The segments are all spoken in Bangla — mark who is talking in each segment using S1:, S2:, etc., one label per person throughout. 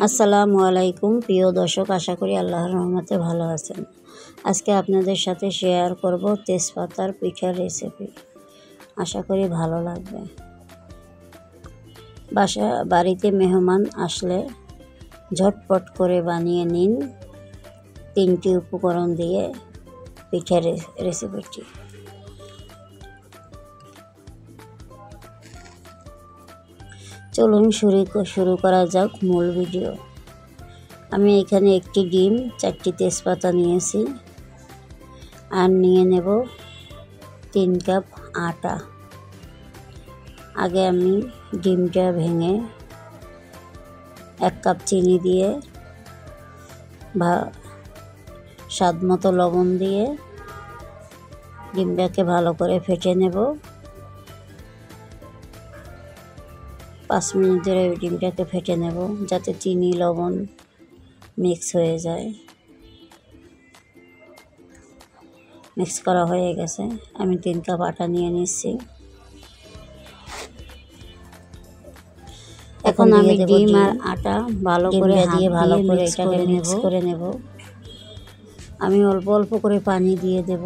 S1: আসসালামু আলাইকুম প্রিয় দর্শক, আশা করি আল্লাহর রহমতে ভালো আছেন। আজকে আপনাদের সাথে শেয়ার করব তেজপাতার পিঠার রেসিপি। আশা করি ভালো লাগবে। বাড়িতে মেহমান আসলে ঝটপট করে বানিয়ে নিন 3টি উপকরণ দিয়ে পিঠার রেসিপিটি। চলুন শুরু করা যাক মূল ভিডিও। আমি এখানে একটি ডিম, 4টি তেজপাতা নিয়েছি আর নিয়ে নেব 3 কাপ আটা। আগে আমি ডিমটা ভেঙে 1 কাপ চিনি দিয়ে স্বাদ মতো লবণ দিয়ে ডিমটাকে ভালো করে ফেটে নেব। 5 মিনিট ধরে ডিমটাকে ফেটে নেব যাতে চিনি লবণ মিক্স হয়ে যায়। মিক্স করা হয়ে গেছে। আমি 3 কাপ আটা নিয়ে নিচ্ছি। এখন আমি ডিম আর আটা ভালো করে এটাকে মিক্স করে নেব। আমি অল্প অল্প করে পানি দিয়ে দেব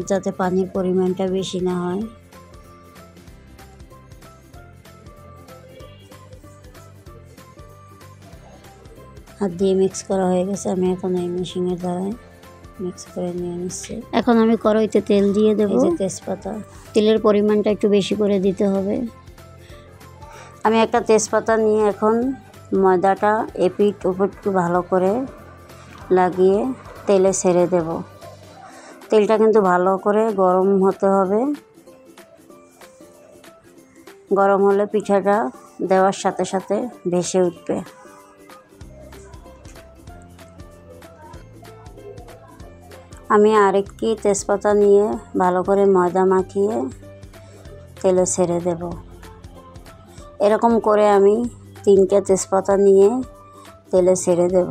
S1: যাতে পানির পরিমাণটা বেশি না হয়। হাত দিয়ে মিক্স করা হয়ে গেছে। আমি এখন এই মেশিনের দ্বারাই মিক্স করে নিয়ে নিচ্ছি। এখন আমি কড়াইতে তেল দিয়ে দেব। তেজপাতা, তেলের পরিমাণটা একটু বেশি করে দিতে হবে। আমি একটা তেজপাতা নিয়ে এখন ময়দাটা এপিট ওপিট ভালো করে লাগিয়ে তেলে ছেড়ে দেব। তেলটা কিন্তু ভালো করে গরম হতে হবে। গরম হলে পিঠাটা দেওয়ার সাথে সাথে ভেসে উঠবে। আমি আরেকটি তেজপাতা নিয়ে ভালো করে ময়দা মাখিয়ে তেলে ছেড়ে দেব। এরকম করে আমি 3টে তেজপাতা নিয়ে তেলে ছেড়ে দেব।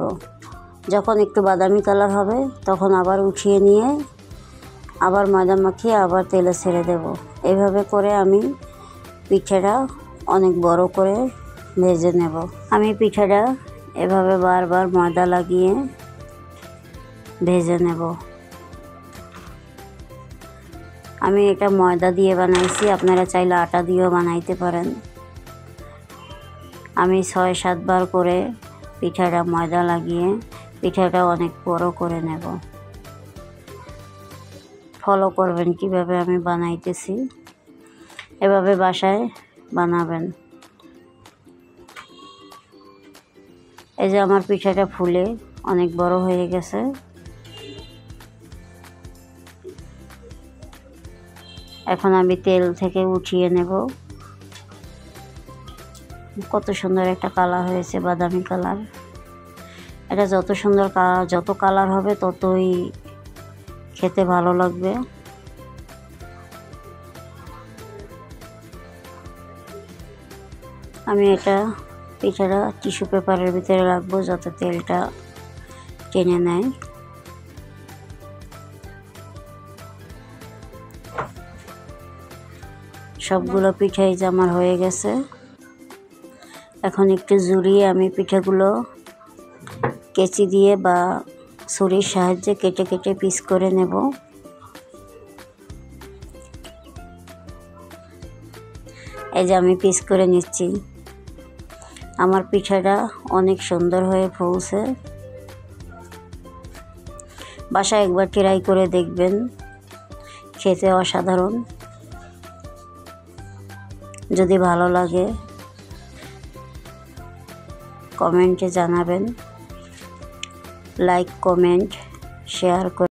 S1: যখন একটু বাদামি কালার হবে তখন আবার উঠিয়ে নিয়ে আবার ময়দা মাখিয়ে আবার তেলে ছেড়ে দেব। এইভাবে করে আমি পিঠাটা অনেক বড় করে ভেজে নেব। আমি পিঠাটা এভাবে বারবার ময়দা লাগিয়ে ভেজে নেব। আমি এটা ময়দা দিয়ে বানাইছি, আপনারা চাইলে আটা দিয়েও বানাইতে পারেন। আমি 6-7 বার করে পিঠাটা ময়দা লাগিয়ে পিঠাটা অনেক বড় করে নেব। ফলো করবেন কিভাবে আমি বানাইতেছি, এভাবে বাসায় বানাবেন। এই যে আমার পিঠাটা ফুলে অনেক বড় হয়ে গেছে। এখন আমি তেল থেকে উঠিয়ে নেব। কত সুন্দর একটা কালার হয়েছে, বাদামি কালার। এটা যত সুন্দর যত কালার হবে ততই খেতে ভালো লাগবে। আমি এটা পিঠাটা টিস্যু পেপারের ভিতরে রাখবো যাতে তেলটা টেনে নেয়। সবগুলো পিঠাই যে আমার হয়ে গেছে। এখন একটু জুড়িয়ে আমি পিঠাগুলো কেচি দিয়ে বা ছুরির সাহায্যে কেটে কেটে পিস করে নেব। এই যে আমি পিস করে নিচ্ছি। আমার পিঠাটা অনেক সুন্দর হয়ে ফুলছে। বাসায় একবার ট্রাই করে দেখবেন, খেতে অসাধারণ। যদি ভালো লাগে কমেন্টে জানাবেন। লাইক, কমেন্ট, শেয়ার করে